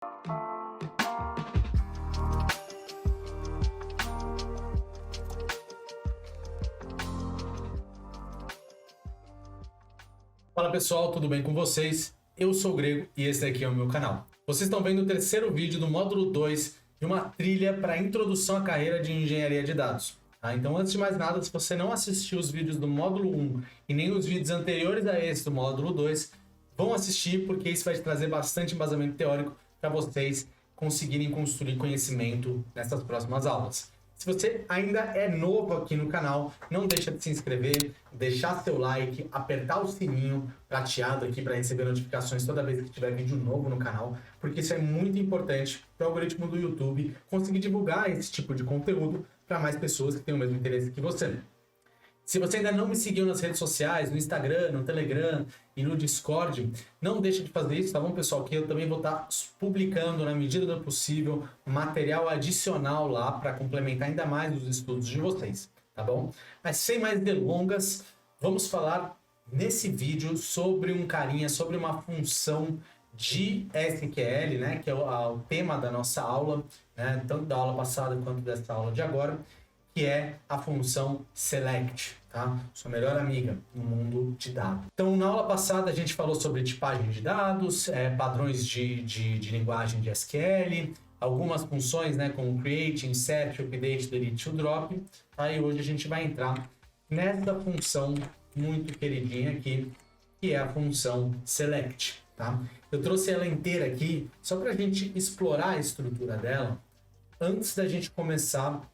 Fala pessoal, tudo bem com vocês? Eu sou o Grego e esse aqui é o meu canal. Vocês estão vendo o terceiro vídeo do módulo 2 de uma trilha para introdução à carreira de engenharia de dados. Tá? Então, antes de mais nada, se você não assistiu os vídeos do módulo 1 e nem os vídeos anteriores a esse do módulo 2, vão assistir porque isso vai te trazer bastante embasamento teórico para vocês conseguirem construir conhecimento nessas próximas aulas. Se você ainda é novo aqui no canal, não deixa de se inscrever, deixar seu like, apertar o sininho prateado aqui para receber notificações toda vez que tiver vídeo novo no canal, porque isso é muito importante para o algoritmo do YouTube conseguir divulgar esse tipo de conteúdo para mais pessoas que têm o mesmo interesse que você. Se você ainda não me seguiu nas redes sociais, no Instagram, no Telegram e no Discord, não deixe de fazer isso, tá bom, pessoal? Que eu também vou estar publicando, na medida do possível, material adicional lá para complementar ainda mais os estudos de vocês, tá bom? Mas sem mais delongas, vamos falar nesse vídeo sobre sobre uma função de SQL, né? Que é o tema da nossa aula, né? Tanto da aula passada quanto dessa aula de agora, que é a função select, tá? Sua melhor amiga no mundo de dados. Então, na aula passada a gente falou sobre tipagem de dados, padrões de linguagem de SQL, algumas funções, né, como create, insert, update, delete, to drop. Tá? E hoje a gente vai entrar nessa função muito queridinha aqui, que é a função select, tá? Eu trouxe ela inteira aqui só para a gente explorar a estrutura dela antes da gente começar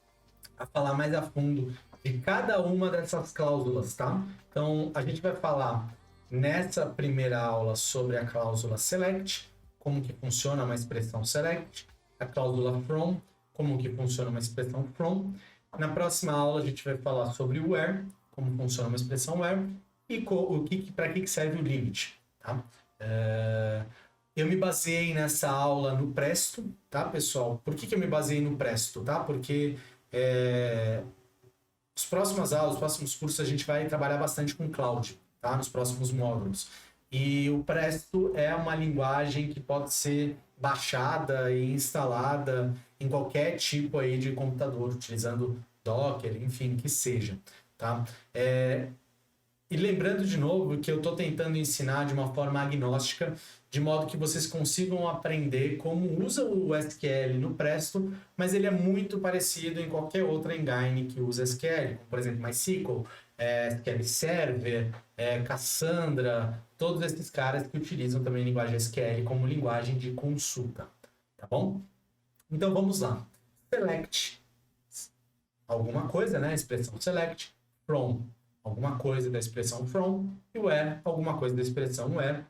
a falar mais a fundo de cada uma dessas cláusulas, tá? Então, a gente vai falar nessa primeira aula sobre a cláusula select, como que funciona uma expressão select, a cláusula from, como que funciona uma expressão from. Na próxima aula, a gente vai falar sobre o where, como funciona uma expressão where, e para que serve o limit, tá? Eu me baseei nessa aula no Presto, tá, pessoal? Por que eu me baseei no Presto, tá? Porque os próximas aulas, os próximos cursos, a gente vai trabalhar bastante com Cloud, tá? Nos próximos módulos. E o Presto é uma linguagem que pode ser baixada e instalada em qualquer tipo aí de computador, utilizando Docker, enfim, que seja, tá? E lembrando de novo que eu estou tentando ensinar de uma forma agnóstica, de modo que vocês consigam aprender como usa o SQL no Presto, mas ele é muito parecido em qualquer outra engine que usa SQL, como por exemplo MySQL, SQL Server, Cassandra, todos esses caras que utilizam também a linguagem SQL como linguagem de consulta, tá bom? Então vamos lá. Select alguma coisa, né? Expressão select, from alguma coisa da expressão from, e where, alguma coisa da expressão where,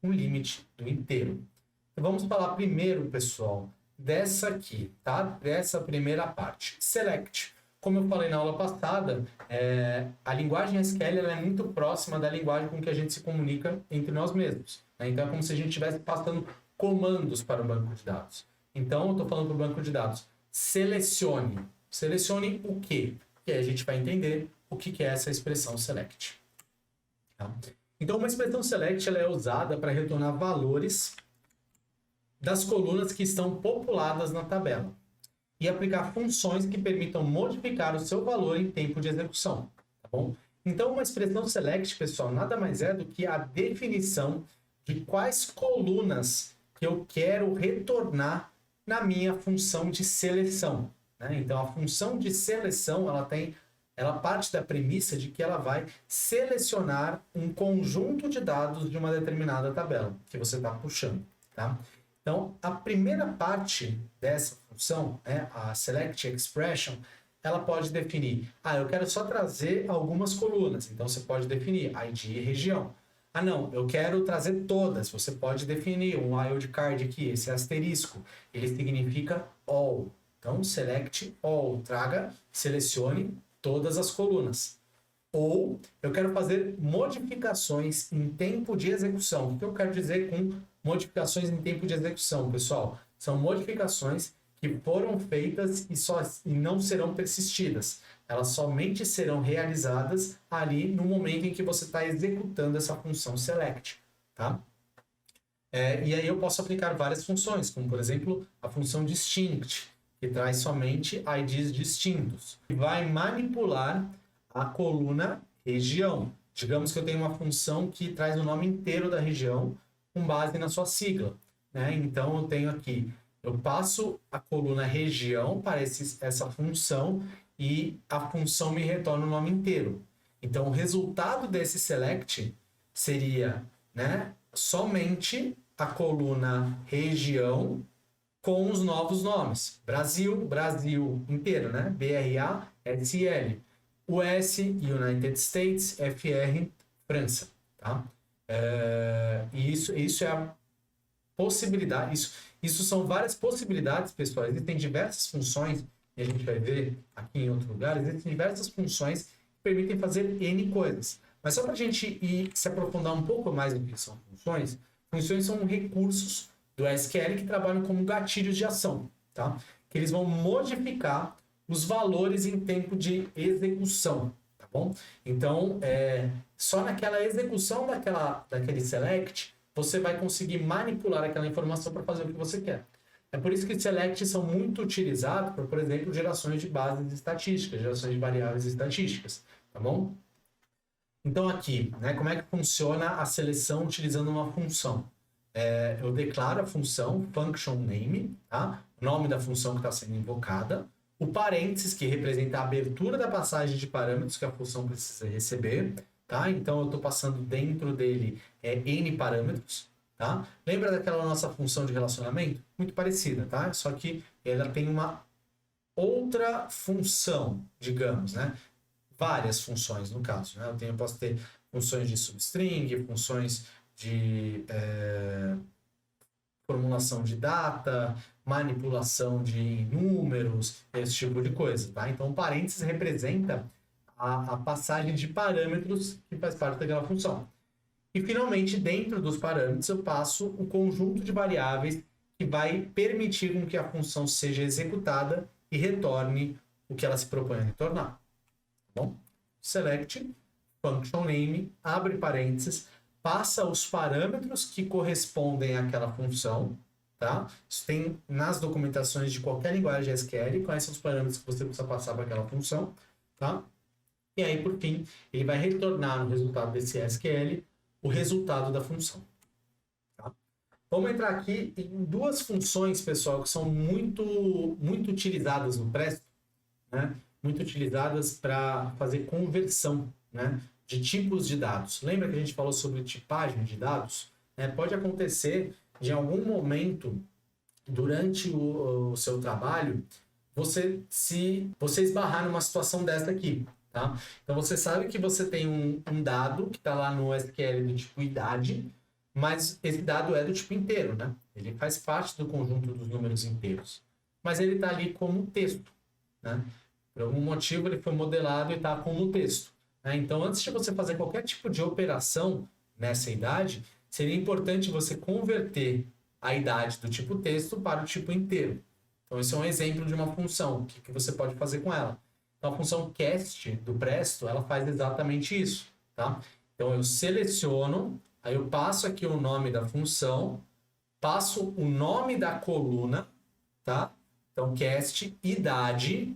um limite do inteiro. Então, vamos falar primeiro, pessoal, dessa aqui, tá? Dessa primeira parte. Select. Como eu falei na aula passada, a linguagem SQL ela é muito próxima da linguagem com que a gente se comunica entre nós mesmos, né? Então, é como se a gente estivesse passando comandos para o banco de dados. Então, eu estou falando para o banco de dados, selecione. Selecione o quê? E aí a gente vai entender o que é essa expressão select. Tá? Então, uma expressão select ela é usada para retornar valores das colunas que estão populadas na tabela e aplicar funções que permitam modificar o seu valor em tempo de execução. Tá bom? Então, uma expressão select, pessoal, nada mais é do que a definição de quais colunas que eu quero retornar na minha função de seleção, né? Então, a função de seleção ela parte da premissa de que ela vai selecionar um conjunto de dados de uma determinada tabela que você está puxando, tá? Então, a primeira parte dessa função, a select expression, ela pode definir, eu quero só trazer algumas colunas, então você pode definir ID e região. Não, eu quero trazer todas, você pode definir um wildcard aqui, esse asterisco, ele significa all. Então, select all, selecione todas as colunas. Ou eu quero fazer modificações em tempo de execução. O que eu quero dizer com modificações em tempo de execução, pessoal? São modificações que foram feitas e não serão persistidas. Elas somente serão realizadas ali no momento em que você está executando essa função select, tá? E aí eu posso aplicar várias funções, como por exemplo a função distinct, que traz somente IDs distintos, e vai manipular a coluna região. Digamos que eu tenho uma função que traz o nome inteiro da região com base na sua sigla, né? Então eu tenho aqui, eu passo a coluna região para essa função e a função me retorna o nome inteiro. Então o resultado desse select seria, né, somente a coluna região com os novos nomes. Brasil, Brasil inteiro, né? BRASL. US, United States, FR, França, tá? E isso é a possibilidade, isso são várias possibilidades, pessoal. Existem diversas funções, e a gente vai ver aqui em outro lugar, existem diversas funções que permitem fazer N coisas. Mas só para a gente se aprofundar um pouco mais no que são funções, funções são recursos do SQL que trabalham como gatilhos de ação, tá? Que eles vão modificar os valores em tempo de execução, tá bom? Então, só naquela execução daquele select, você vai conseguir manipular aquela informação para fazer o que você quer. É por isso que selects são muito utilizados para, por exemplo, gerações de bases estatísticas, gerações de variáveis estatísticas, tá bom? Então aqui, né, como é que funciona a seleção utilizando uma função? Eu declaro a função function name, tá? O nome da função que está sendo invocada, o parênteses, que representa a abertura da passagem de parâmetros que a função precisa receber, tá? Então eu estou passando dentro dele N parâmetros, tá? Lembra daquela nossa função de relacionamento? Muito parecida, tá? Só que ela tem uma outra função, digamos, né? Várias funções, no caso, né? Eu posso ter funções de substring, funções de formulação de data, manipulação de números, esse tipo de coisa, tá? Então, o parênteses representa a passagem de parâmetros que faz parte daquela função. E, finalmente, dentro dos parâmetros, eu passo o conjunto de variáveis que vai permitir com que a função seja executada e retorne o que ela se propõe a retornar. Tá bom? Select, function name, abre parênteses, passa os parâmetros que correspondem àquela função, tá? Isso tem nas documentações de qualquer linguagem SQL, quais são os parâmetros que você precisa passar para aquela função, tá? E aí, por fim, ele vai retornar no resultado desse SQL o resultado da função. Tá? Vamos entrar aqui em duas funções, pessoal, que são muito utilizadas no Presto, né? Muito utilizadas para fazer conversão, né, de tipos de dados. Lembra que a gente falou sobre tipagem de dados? Pode acontecer de algum momento durante o seu trabalho você esbarrar numa situação dessa aqui, tá? Então você sabe que você tem um dado que está lá no SQL do tipo idade, mas esse dado é do tipo inteiro, né? Ele faz parte do conjunto dos números inteiros, mas ele está ali como texto, né? Por algum motivo ele foi modelado e está como texto. Então, antes de você fazer qualquer tipo de operação nessa idade, seria importante você converter a idade do tipo texto para o tipo inteiro. Então, esse é um exemplo de uma função. O que você pode fazer com ela? Então, a função cast do Presto, ela faz exatamente isso, tá? Então, eu seleciono, aí eu passo aqui o nome da função, passo o nome da coluna, tá? Então, cast idade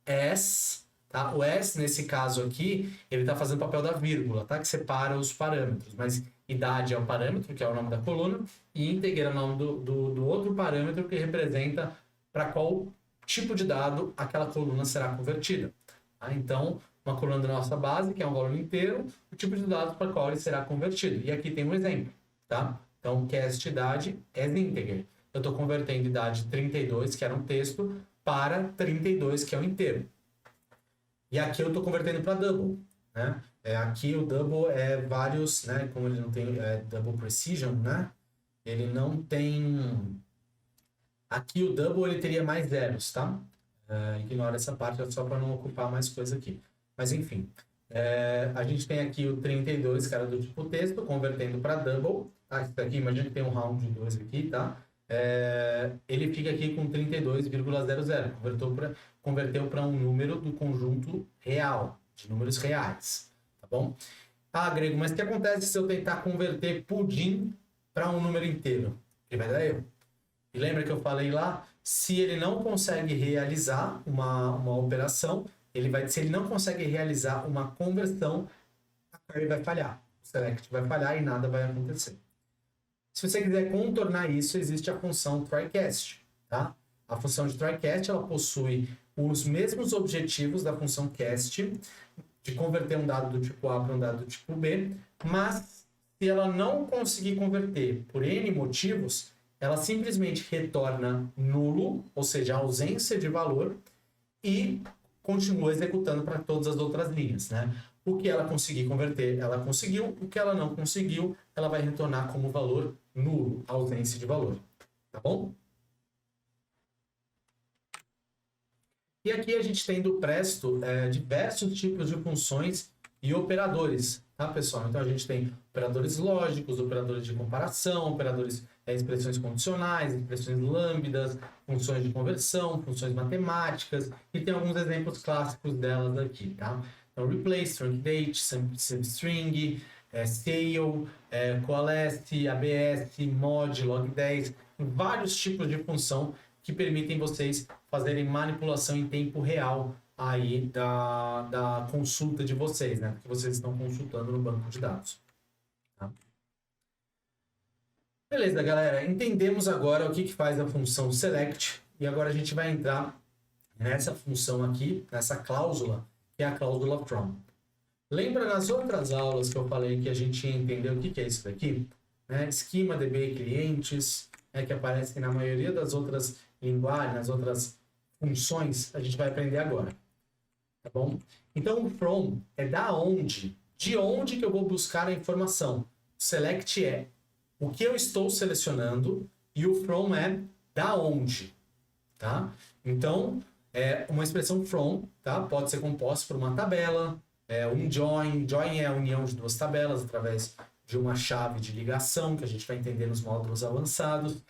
s, tá? O s, nesse caso aqui, ele está fazendo o papel da vírgula, tá? Que separa os parâmetros, mas idade é o parâmetro, que é o nome da coluna, e integer é o nome do outro parâmetro que representa para qual tipo de dado aquela coluna será convertida. Tá? Então, uma coluna da nossa base, que é um valor inteiro, o tipo de dado para qual ele será convertido. E aqui tem um exemplo, tá? Então, cast idade as integer. Eu estou convertendo idade 32, que era um texto, para 32, que é um inteiro. E aqui eu estou convertendo para double, né? Aqui o double é vários, né? Como ele não tem double precision, né? Ele não tem... Aqui o double ele teria mais zeros, tá? Ignora essa parte só para não ocupar mais coisa aqui. Mas enfim, a gente tem aqui o 32, que era do tipo texto, convertendo para double. Tá? Isso aqui, imagina que tem um round de 2 aqui, tá? Ele fica aqui com 32,00. Converteu para um número do conjunto real, de números reais, tá bom? Ah, Grego, mas o que acontece se eu tentar converter pudim para um número inteiro, ele vai dar erro. E lembra que eu falei lá? Se ele não consegue realizar uma operação, se ele não consegue realizar uma conversão, a query vai falhar. O select vai falhar e nada vai acontecer. Se você quiser contornar isso, existe a função trycast, tá? A função de trycast, ela possui os mesmos objetivos da função cast, de converter um dado do tipo A para um dado do tipo B, mas se ela não conseguir converter por N motivos, ela simplesmente retorna nulo, ou seja, ausência de valor, e continua executando para todas as outras linhas, né? O que ela conseguir converter, ela conseguiu. O que ela não conseguiu, ela vai retornar como valor nulo, ausência de valor. Tá bom? E aqui a gente tem do Presto diversos tipos de funções e operadores, tá, pessoal? Então a gente tem operadores lógicos, operadores de comparação, operadores, expressões condicionais, expressões lambdas, funções de conversão, funções matemáticas, e tem alguns exemplos clássicos delas aqui, tá? Então, replace, truncate, substring, scale, coalesce, abs, mod, log10, vários tipos de função que permitem vocês fazerem manipulação em tempo real aí da consulta de vocês, né? Porque vocês estão consultando no banco de dados. Tá? Beleza, galera. Entendemos agora o que faz a função select e agora a gente vai entrar nessa função aqui, nessa cláusula, que é a cláusula from. Lembra nas outras aulas que eu falei que a gente ia entender o que é isso daqui? Né? Esquema, DB, clientes, que aparecem na maioria das outras linguagens, nas outras funções, a gente vai aprender agora. Tá bom? Então, o from é de onde que eu vou buscar a informação. Select é o que eu estou selecionando e o from é da onde. Tá? Então, uma expressão from, tá? Pode ser composta por uma tabela, um join. Join é a união de duas tabelas através de uma chave de ligação, que a gente vai entender nos módulos avançados.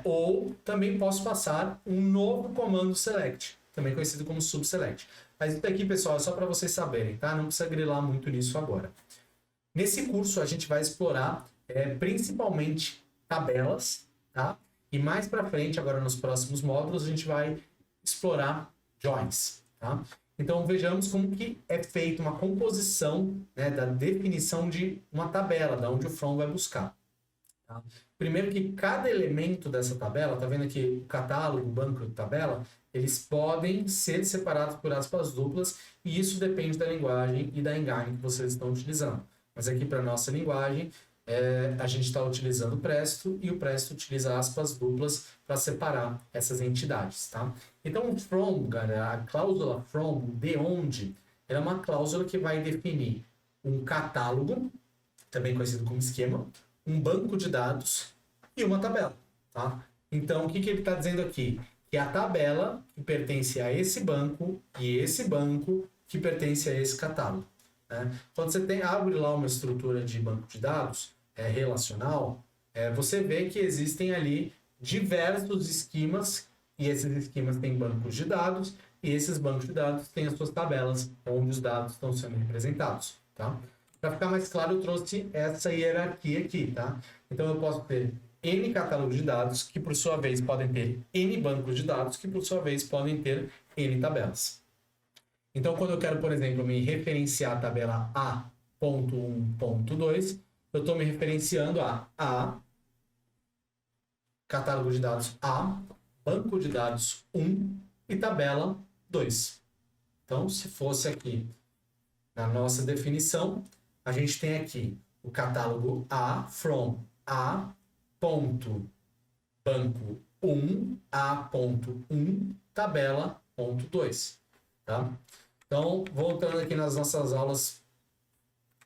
Ou também posso passar um novo comando select, também conhecido como subselect. Mas isso aqui, pessoal, é só para vocês saberem, tá? Não precisa grilar muito nisso agora. Nesse curso, a gente vai explorar principalmente tabelas, tá? E mais para frente, agora nos próximos módulos, a gente vai explorar joins, tá? Então, vejamos como que é feita uma composição, né, da definição de uma tabela, da onde o from vai buscar. Tá? Primeiro que cada elemento dessa tabela, tá vendo aqui o catálogo, o banco de tabela, eles podem ser separados por aspas duplas e isso depende da linguagem e da engine que vocês estão utilizando. Mas aqui para nossa linguagem, a gente está utilizando o Presto e o Presto utiliza aspas duplas para separar essas entidades, tá? Então, o from, galera, a cláusula from, de onde, ela é uma cláusula que vai definir um catálogo, também conhecido como esquema, um banco de dados e uma tabela, tá? Então, o que ele está dizendo aqui? Que a tabela que pertence a esse banco e esse banco que pertence a esse catálogo. Né? Quando você abre lá uma estrutura de banco de dados relacional, você vê que existem ali diversos esquemas e esses esquemas têm bancos de dados e esses bancos de dados têm as suas tabelas onde os dados estão sendo representados. Tá? Para ficar mais claro, eu trouxe essa hierarquia aqui. Tá? Então, eu posso ter N catálogos de dados, que por sua vez podem ter N bancos de dados, que por sua vez podem ter N tabelas. Então, quando eu quero, por exemplo, me referenciar a tabela A.1.2, eu estou me referenciando a catálogo de dados A, banco de dados 1 e tabela 2. Então, se fosse aqui na nossa definição, a gente tem aqui o catálogo A, from A, ponto, banco 1, A.1, tabela, ponto 2. Tá? Então, voltando aqui nas nossas aulas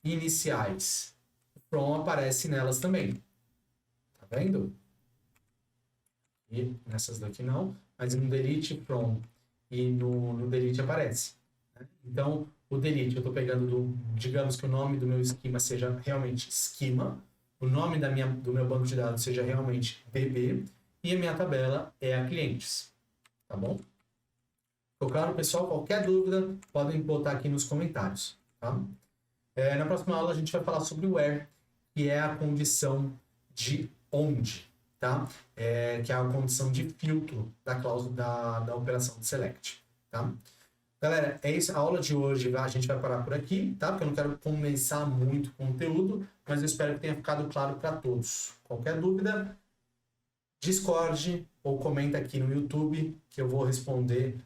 iniciais, o from aparece nelas também. Tá vendo? E nessas daqui não, mas no delete, from e no delete aparece. Né? Então, o delete, eu estou pegando, digamos que o nome do meu esquema seja realmente esquema, o nome do meu banco de dados seja realmente DB, e a minha tabela é a clientes. Tá bom? Ficou claro, pessoal? Qualquer dúvida, podem botar aqui nos comentários. Tá? Na próxima aula, a gente vai falar sobre o where, que é a condição de onde, tá? Que é a condição de filtro da cláusula da operação de select, tá? Galera, é isso. A aula de hoje a gente vai parar por aqui, tá? Porque eu não quero condensar muito conteúdo, mas eu espero que tenha ficado claro para todos. Qualquer dúvida, Discord ou comenta aqui no YouTube que eu vou responder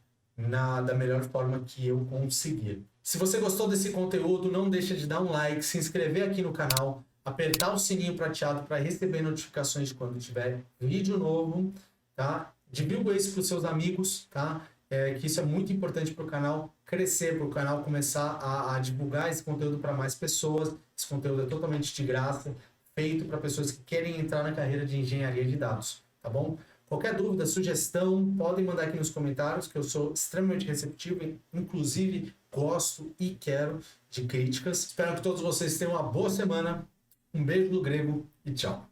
da melhor forma que eu conseguir. Se você gostou desse conteúdo, não deixa de dar um like, se inscrever aqui no canal, apertar o sininho prateado para receber notificações de quando tiver vídeo novo, tá? Divulga isso para os seus amigos, tá? Que isso é muito importante para o canal crescer, para o canal começar a divulgar esse conteúdo para mais pessoas. Esse conteúdo é totalmente de graça, feito para pessoas que querem entrar na carreira de engenharia de dados, tá bom? Qualquer dúvida, sugestão, podem mandar aqui nos comentários, que eu sou extremamente receptivo, inclusive gosto e quero de críticas. Espero que todos vocês tenham uma boa semana. Um beijo do grego e tchau.